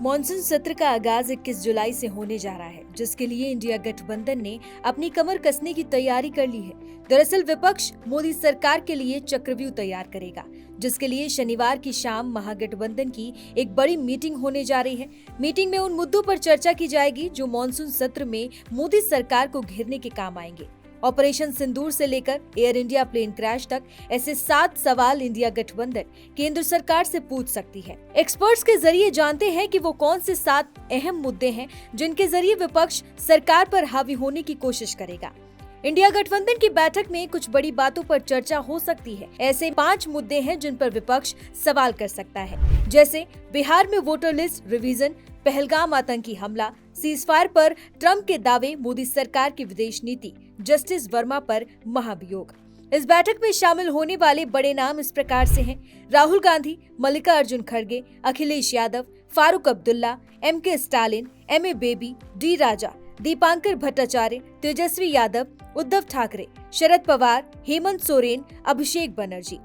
Monsoon सत्र का आगाज 21 जुलाई से होने जा रहा है, जिसके लिए इंडिया गठबंधन ने अपनी कमर कसने की तैयारी कर ली है। दरअसल विपक्ष मोदी सरकार के लिए चक्रव्यूह तैयार करेगा, जिसके लिए शनिवार की शाम महागठबंधन की एक बड़ी मीटिंग होने जा रही है। मीटिंग में उन मुद्दों पर चर्चा की जाएगी जो मॉनसून सत्र में मोदी सरकार को घेरने के काम आएंगे। ऑपरेशन सिंदूर से लेकर एयर इंडिया प्लेन क्रैश तक ऐसे 7 सवाल इंडिया गठबंधन केंद्र सरकार से पूछ सकती है। एक्सपर्ट्स के जरिए जानते हैं कि वो कौन से 7 अहम मुद्दे हैं जिनके जरिए विपक्ष सरकार पर हावी होने की कोशिश करेगा। इंडिया गठबंधन की बैठक में कुछ बड़ी बातों पर चर्चा हो सकती है। ऐसे 5 मुद्दे हैं जिन पर विपक्ष सवाल कर सकता है, जैसे बिहार में वोटर लिस्ट रिवीजन, पहलगाम आतंकी हमला, सीजफायर पर ट्रंप के दावे, मोदी सरकार की विदेश नीति, जस्टिस वर्मा पर महाभियोग। इस बैठक में शामिल होने वाले बड़े नाम इस प्रकार से हैं: राहुल गांधी, मल्लिकार्जुन खड़गे, Akhilesh Yadav, Farooq Abdullah, MK Stalin, MA baby, D राजा, दीपांकर भट्टाचार्य, तेजस्वी यादव, उद्धव ठाकरे, शरद पवार, हेमंत सोरेन, अभिषेक बनर्जी।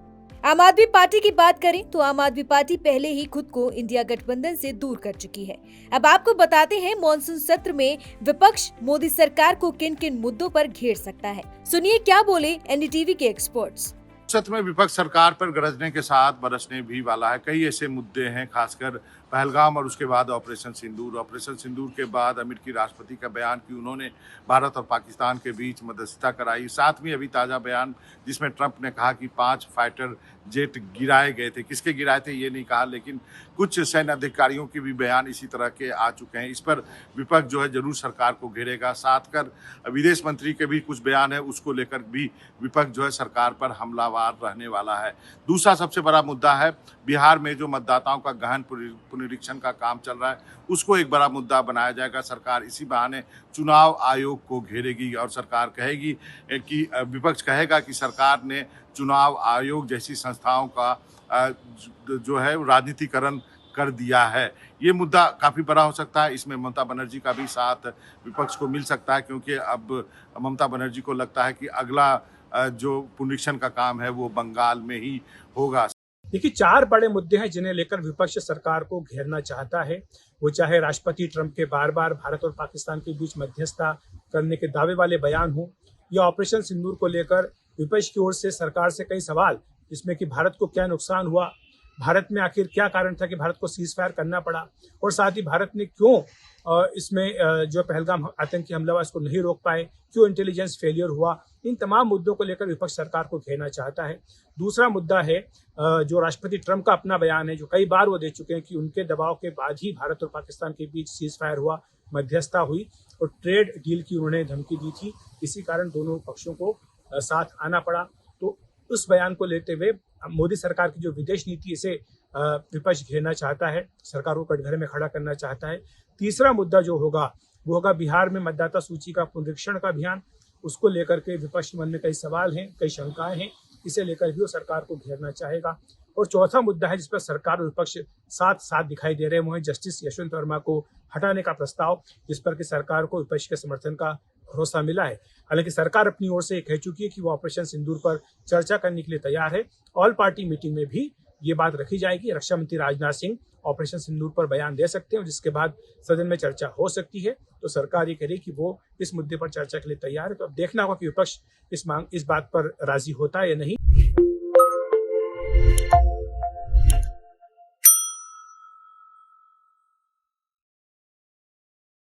आम आदमी पार्टी की बात करें तो आम आदमी पार्टी पहले ही खुद को इंडिया गठबंधन से दूर कर चुकी है। अब आपको बताते हैं मॉनसून सत्र में विपक्ष मोदी सरकार को किन किन मुद्दों पर घेर सकता है। सुनिए क्या बोले NDTV के एक्सपर्ट्स। सत्र में विपक्ष सरकार पर गरजने के साथ बरसने भी वाला है। कई ऐसे मुद्दे हैं, खासकर पहलगाम और उसके बाद ऑपरेशन सिंदूर। ऑपरेशन सिंदूर के बाद अमेरिकी राष्ट्रपति का बयान कि उन्होंने भारत और पाकिस्तान के बीच मध्यस्थता कराई। साथ में अभी ताज़ा बयान जिसमें ट्रंप ने कहा कि 5 फाइटर जेट गिराए गए थे। किसके गिराए थे ये नहीं कहा, लेकिन कुछ सैन्य अधिकारियों के भी बयान इसी तरह के आ चुके हैं। इस पर विपक्ष जो है जरूर सरकार को घेरेगा। साथ कर विदेश मंत्री के भी कुछ बयान है, उसको लेकर भी विपक्ष जो है सरकार पर हमलावर रहने वाला है। दूसरा सबसे बड़ा मुद्दा है बिहार में जो मतदाताओं का गहन पुनरीक्षण का काम चल रहा है, उसको एक बड़ा मुद्दा बनाया जाएगा। सरकार इसी बहाने चुनाव आयोग को घेरेगी और सरकार कहेगी कि विपक्ष कहेगा कि सरकार ने चुनाव आयोग जैसी संस्थाओं का जो है राजनीतिकरण कर दिया है। ये मुद्दा काफ़ी बड़ा हो सकता है। इसमें ममता बनर्जी का भी साथ विपक्ष को मिल सकता है, क्योंकि अब ममता बनर्जी को लगता है कि अगला जो पुनरीक्षण का काम है वो बंगाल में ही होगा। देखिए, 4 बड़े मुद्दे हैं जिन्हें लेकर विपक्ष सरकार को घेरना चाहता है। वो चाहे राष्ट्रपति ट्रंप के बार बार भारत और पाकिस्तान के बीच मध्यस्थता करने के दावे वाले बयान हो, या ऑपरेशन सिंदूर को लेकर विपक्ष की ओर से सरकार से कई सवाल, जिसमें कि भारत को क्या नुकसान हुआ, भारत में आखिर क्या कारण था कि भारत को सीज फायर करना पड़ा, और साथ ही भारत ने क्यों इसमें जो पहलगाम आतंकी हमला हुआ इसको नहीं रोक पाए, क्यों इंटेलिजेंस फेलियर हुआ। इन तमाम मुद्दों को लेकर विपक्ष सरकार को घेरना चाहता है। दूसरा मुद्दा है जो राष्ट्रपति ट्रंप का अपना बयान है, जो कई बार वो दे चुके हैं कि उनके दबाव के बाद ही भारत और पाकिस्तान के बीच सीज फायर हुआ, मध्यस्थता हुई और ट्रेड डील की उन्होंने धमकी दी थी। इसी कारण दोनों पक्षों को साथ आना पड़ा। तो उस बयान को लेते हुए मोदी सरकार की जो विदेश नीति, इसे विपक्ष घेरना चाहता है, सरकार को कटघरे में खड़ा करना चाहता है। तीसरा मुद्दा जो होगा वो होगा बिहार में मतदाता सूची का पुनरीक्षण का अभियान। उसको लेकर के विपक्ष के मन में कई सवाल हैं, कई शंकाएं हैं, इसे लेकर भी वो सरकार को घेरना चाहेगा। और चौथा मुद्दा है जिस पर सरकार और विपक्ष साथ साथ दिखाई दे रहे हैं, वो है जस्टिस यशवंत वर्मा को हटाने का प्रस्ताव, जिस पर कि सरकार को विपक्ष के समर्थन का भरोसा मिला है। हालांकि सरकार अपनी ओर से कह चुकी है कि वो ऑपरेशन सिंदूर पर चर्चा करने के लिए तैयार है। ऑल पार्टी मीटिंग में भी ये बात रखी जाएगी। रक्षा मंत्री राजनाथ सिंह ऑपरेशन सिंदूर पर बयान दे सकते हैं, जिसके बाद सदन में चर्चा हो सकती है। तो सरकार ये कह रही कि वो इस मुद्दे पर चर्चा के लिए तैयार है। तो अब देखना होगा कि विपक्ष इस बात पर राजी होता है या नहीं।